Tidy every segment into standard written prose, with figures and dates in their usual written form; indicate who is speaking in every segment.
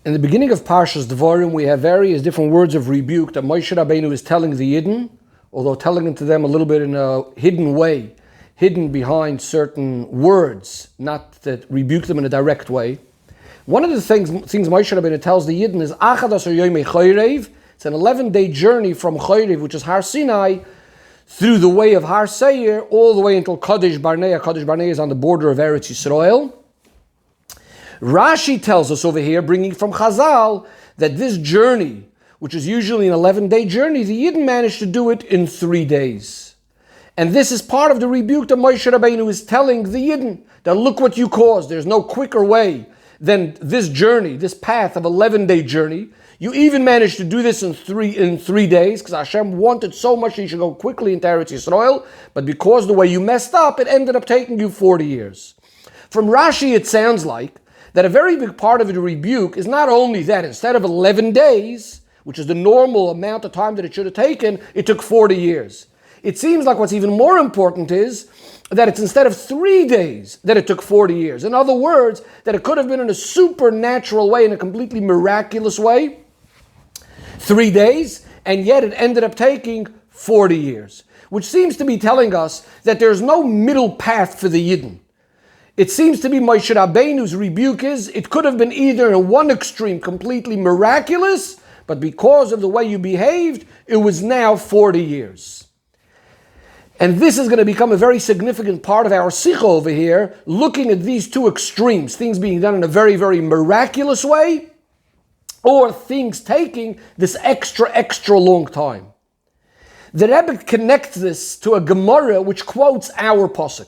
Speaker 1: In the beginning of Parshas Devorim, we have various different words of rebuke that Moshe Rabbeinu is telling the Yidden, although telling it to them a little bit in a hidden way, hidden behind certain words, not that rebuke them in a direct way. One of the things Moshe Rabbeinu tells the Yidden is Achad Asar Yomei Chorev. It's an 11-day journey from Chorev, which is Har Sinai, through the way of Har Seir, all the way until Kadesh Barnea. Kadesh Barnea is on the border of Eretz Yisrael. Rashi tells us over here, bringing from Chazal, that this journey, which is usually an 11-day journey, the Yidden managed to do it in 3 days. And this is part of the rebuke that Moshe Rabbeinu is telling the Yidden, that look what you caused. There's no quicker way than this journey, this path of 11-day journey. You even managed to do this in three days, because Hashem wanted so much that you should go quickly into Eretz Yisrael, but because the way you messed up, it ended up taking you 40 years. From Rashi, it sounds like that a very big part of the rebuke is not only that instead of 11 days, which is the normal amount of time that it should have taken, it took 40 years. It seems like what's even more important is that it's instead of 3 days that it took 40 years. In other words, that it could have been in a supernatural way, in a completely miraculous way, 3 days, and yet it ended up taking 40 years, which seems to be telling us that there's no middle path for the Yidden. It seems to be Moshe Rabbeinu's rebuke is, it could have been either in one extreme, completely miraculous, but because of the way you behaved, it was now 40 years. And this is going to become a very significant part of our sikha over here, looking at these two extremes, things being done in a very, very miraculous way, or things taking this extra long time. The Rebbe connects this to a Gemara which quotes our pasuk.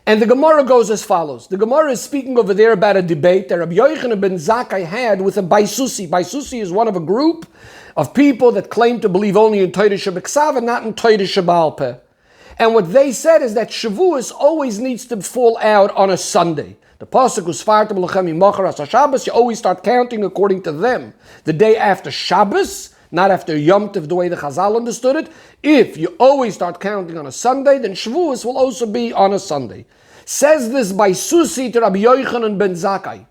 Speaker 1: And the Gemara goes as follows. The Gemara is speaking over there about a debate that Rabbi Yochanan ben Zakkai had with a Baisusi. Baisusi is one of a group of people that claim to believe only in Torah Shebeksav and not in Torah Sheba'al Peh. And what they said is that Shavuos always needs to fall out on a Sunday. The pasuk was Fartem Lechem Imachar As Shabbos. You always start counting according to them the day after Shabbos, not after Yom Tov, the way the Chazal understood it. If you always start counting on a Sunday, then Shavuos will also be on a Sunday. Says this by Susi to Rabbi Yochanan ben Zakkai.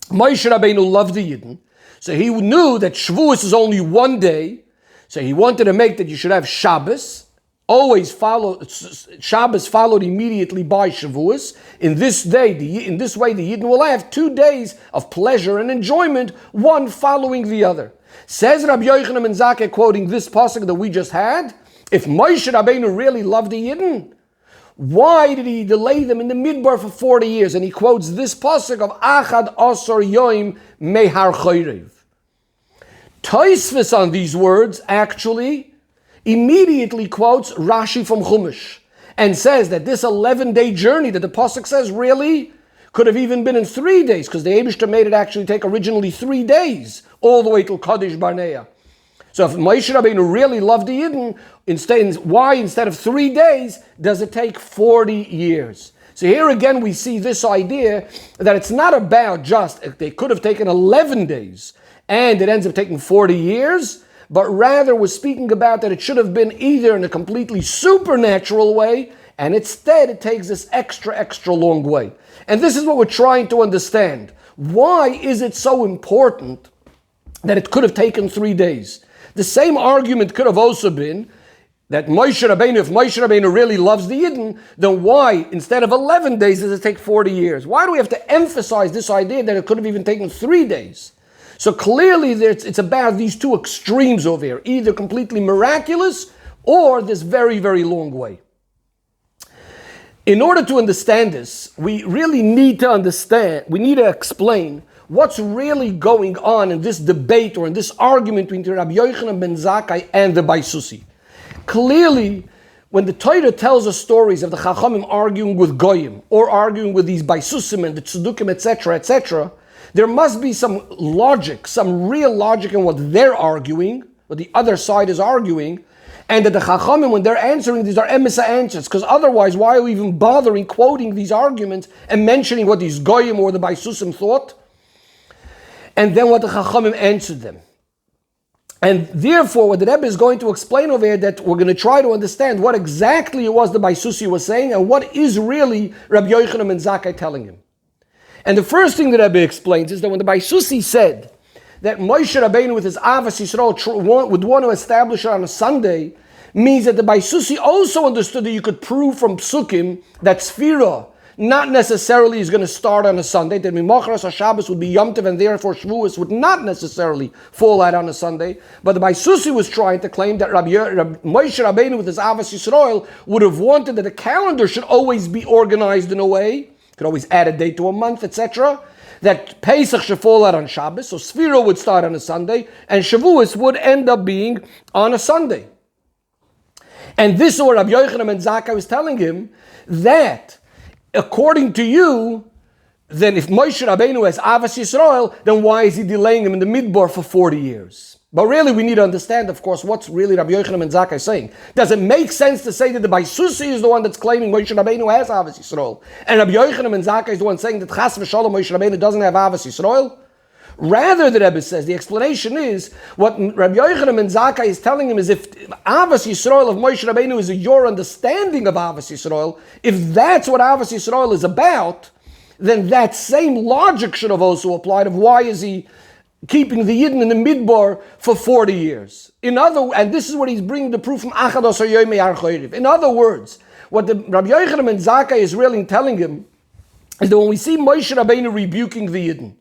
Speaker 1: Moshe Rabbeinu loved the Yidden, so he knew that Shavuos is only 1 day, so he wanted to make that you should have Shabbos, always follow Shabbos followed immediately by Shavuos. In this way, the Yidden will have 2 days of pleasure and enjoyment, one following the other. Says Rabbi Yochanan ben Zakkai, quoting this pasuk that we just had, if Moshe Rabbeinu really loved the Yidden, why did he delay them in the midbar for 40 years? And he quotes this pasuk of Achad Asar Yoim Mehar Chorev. Tosfos on these words actually immediately quotes Rashi from Chumash and says that this 11-day journey that the pasuk says really could have even been in 3 days, because the Eibishter made it actually take originally 3 days, all the way till Kadesh Barnea. So if Moshe Rabbeinu really loved the Yidden, why instead of 3 days does it take 40 years? So here again we see this idea that it's not about just, they could have taken 11 days and it ends up taking 40 years, but rather we're speaking about that it should have been either in a completely supernatural way, and instead it takes this extra long way. And this is what we're trying to understand. Why is it so important that it could have taken 3 days? The same argument could have also been that Moshe Rabbeinu, if Moshe Rabbeinu really loves the Yidden, then why, instead of 11 days, does it take 40 years? Why do we have to emphasize this idea that it could have even taken 3 days? So clearly it's about these two extremes over here, either completely miraculous or this very, very long way. In order to understand this, we really need to explain what's really going on in this debate or in this argument between Rabbi Yochanan ben Zakkai and the Baisusi. Clearly, when the Torah tells us stories of the Chachamim arguing with Goyim or arguing with these Baisusim and the Tzedukim, etc., there must be some logic, some real logic in what they're arguing, what the other side is arguing, and that the Chachamim, when they're answering, these are emisa answers, because otherwise, why are we even bothering quoting these arguments and mentioning what these Goyim or the Baisusim thought? And then what the Chachamim answered them. And therefore, what the Rebbe is going to explain over here, that we're going to try to understand what exactly it was the Baisusi was saying, and what is really Rabbi Yochanan ben Zakkai telling him. And the first thing that Rebbe explains is that when the Baisusi said that Moshe Rabbeinu with his Avos Yisrael would want to establish it on a Sunday, means that the Baisusi also understood that you could prove from Psukim that Sfira not necessarily is going to start on a Sunday, that Mimachras HaShabbos would be Yom Tov and therefore Shavuos would not necessarily fall out on a Sunday. But the Baisusi was trying to claim that Moshe Rabbeinu with his Avos Yisrael would have wanted that the calendar should always be organized in a way, could always add a date to a month, etc., that Pesach should fall out on Shabbos, so Sfira would start on a Sunday, and Shavuos would end up being on a Sunday. And this is what Rabbi Yochanan ben Zakkai was telling him, that according to you, then if Moshe Rabbeinu has Avos Yisrael, then why is he delaying him in the Midbar for 40 years? But really we need to understand, of course, what's really Rabbi Yochanan ben Zakkai saying. Does it make sense to say that the Baisusi is the one that's claiming Moshe Rabbeinu has Avos Yisrael, and Rabbi Yochanan ben Zakkai is the one saying that Chas v'Shalom Moshe Rabbeinu doesn't have Avos Yisrael? Rather, the Rebbe says, the explanation is, what Rabbi Yochanan ben Zakkai is telling him is if Avos Yisrael of Moshe Rabbeinu is your understanding of Avos Yisrael, if that's what Avos Yisrael is about, then that same logic should have also applied of why is he keeping the Yidden in the Midbar for 40 years. And this is what he's bringing the proof from Achados HaYomei HaChorev. In other words, what the Rabbi Yochanan ben Zakkai is really telling him is that when we see Moshe Rabbeinu rebuking the Yidden,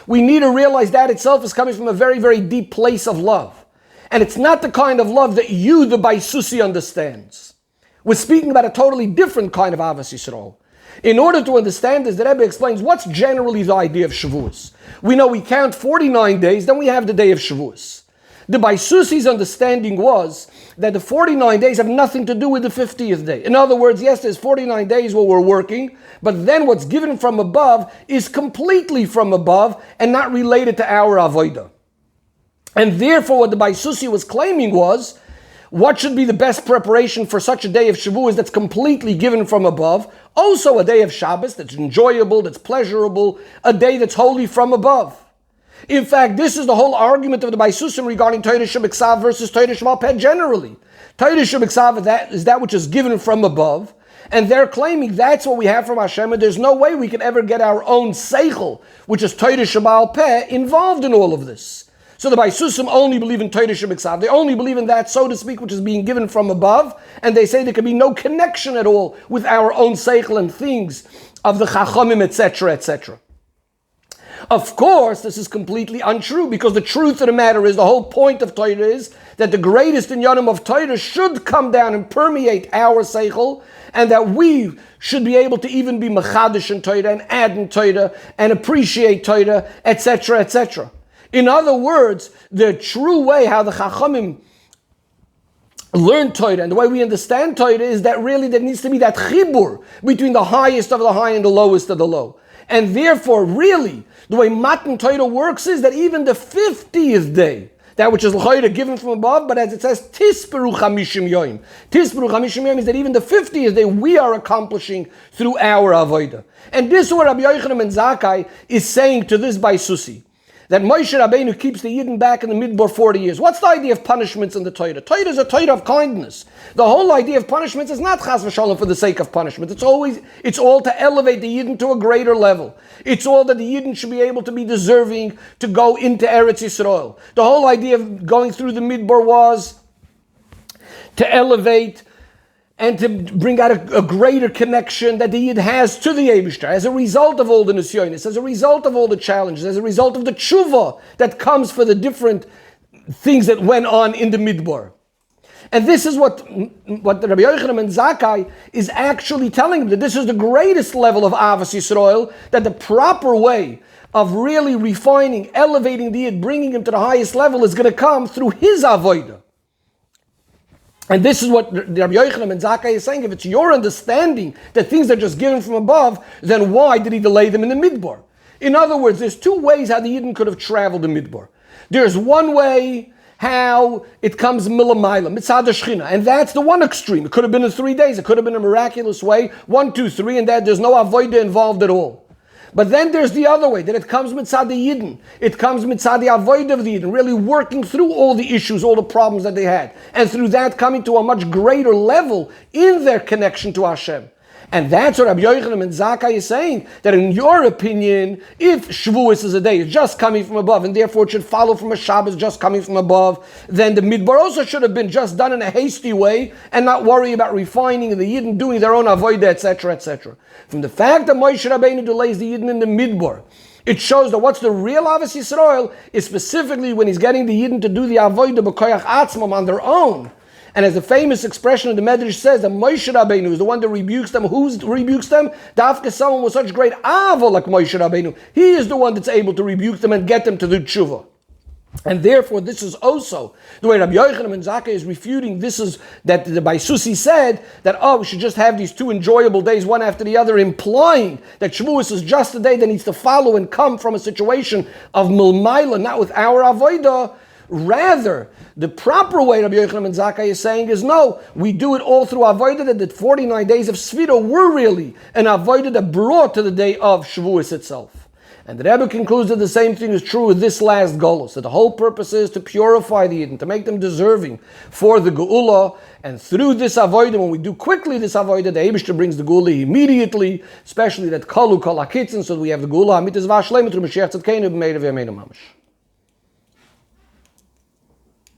Speaker 1: we need to realize that itself is coming from a very, very deep place of love. And it's not the kind of love that you, the Baisusi, understands. We're speaking about a totally different kind of Avos Yisrael. In order to understand this, the Rebbe explains what's generally the idea of Shavuos. We know we count 49 days, then we have the day of Shavuos. The Baisusi's understanding was that the 49 days have nothing to do with the 50th day. In other words, yes, there's 49 days where we're working, but then what's given from above is completely from above and not related to our avodah. And therefore what the Baisusi was claiming was, what should be the best preparation for such a day of Shavuos that's completely given from above? Also a day of Shabbos that's enjoyable, that's pleasurable, a day that's wholly from above. In fact, this is the whole argument of the Baisusim regarding Torah Shebiksav versus Torah Sheba'al Peh generally. Torah Shebiksav is that which is given from above, and they're claiming that's what we have from Hashem, and there's no way we can ever get our own seichel, which is Torah Sheba'al Peh, involved in all of this. So the Baisusim only believe in Torah Shebiksav. They only believe in that, so to speak, which is being given from above, and they say there can be no connection at all with our own seichel and things of the Chachamim, etc., etc. Of course, this is completely untrue, because the truth of the matter is, the whole point of Torah is that the greatest inyanim of Torah should come down and permeate our seichel, and that we should be able to even be mechadish in Torah and add in Torah and appreciate Torah, etc., etc. In other words, the true way how the Chachamim learn Torah and the way we understand Torah is that really there needs to be that chibur between the highest of the high and the lowest of the low. And therefore, really, the way Matan Torah works is that even the 50th day, that which is l'chayra given from above, but as it says, Tisperu Chamishim Yoim. Tisperu Chamishim Yoim is that even the 50th day we are accomplishing through our avodah. And this is what Rabbi Yochanan ben Zakkai is saying to this Baisusi, that Moshe Rabbeinu keeps the Yidden back in the Midbar 40 years. What's the idea of punishments in the Torah? Torah is a Torah of kindness. The whole idea of punishments is not chas v'shalom for the sake of punishment. It's all to elevate the Yidden to a greater level. It's all that the Yidden should be able to be deserving to go into Eretz Yisrael. The whole idea of going through the Midbar was to elevate and to bring out a greater connection that the Yid has to the Eibishter as a result of all the Nisyonis, as a result of all the challenges, as a result of the tshuva that comes for the different things that went on in the Midbar. And this is what Rabbi Yochanan ben Zakkai is actually telling him, that this is the greatest level of Avos Yisrael, that the proper way of really refining, elevating the Yid, bringing him to the highest level is going to come through his avodah. And this is what Rabbi Yochanan ben Zakkai is saying. If it's your understanding that things are just given from above, then why did he delay them in the Midbar? In other words, there's two ways how the Yidden could have traveled the Midbar. There's one way how it comes milamayla, mitzad Shechina, and that's the one extreme. It could have been in 3 days. It could have been a miraculous way, 1, 2, 3, and that there's no avodah involved at all. But then there's the other way, that it comes mitzad the Yidden. It comes mitzad the avodah of the Yidden, really working through all the issues, all the problems that they had. And through that coming to a much greater level in their connection to Hashem. And that's what Rabbi Yochanan and Zakkai is saying, that in your opinion, if Shavuos is a day, it's just coming from above, and therefore it should follow from a Shabbos just coming from above, then the Midbar also should have been just done in a hasty way and not worry about refining and the Yidden doing their own avodah, etc., etc. From the fact that Moshe Rabbeinu delays the Yidden in the Midbar, it shows that what's the real Avos Yisrael is specifically when he's getting the Yidden to do the avodah b'koyach atzmam on their own. And as the famous expression of the Medrash says, that Moshe Rabbeinu is the one that rebukes them. Who rebukes them? Dafka, someone with such great ava like Moshe Rabbeinu. He is the one that's able to rebuke them and get them to do tshuva. And therefore, this is also the way Rabbi Yochanan and Zakkai is refuting. This is that the Baisusi said that, we should just have these two enjoyable days, one after the other, implying that Shavuos is just a day that needs to follow and come from a situation of milmaila, not with our avodah. Rather, the proper way Rabbi Yochanan and Zakkai is saying is no, we do it all through avodah, that the 49 days of Sfira were really an avodah that brought to the day of Shavuos itself. And the Rebbe concludes that the same thing is true with this last Golus, that the whole purpose is to purify the Yidden, to make them deserving for the Geula, and through this avodah, when we do quickly this avodah, the Eibishter brings the Geula immediately, especially that Kalu Kol HaKitzin, so that we have the Geula HaMitzvah Shleimah through Mashiach Tzidkeinu b'meirav yameinu mamash.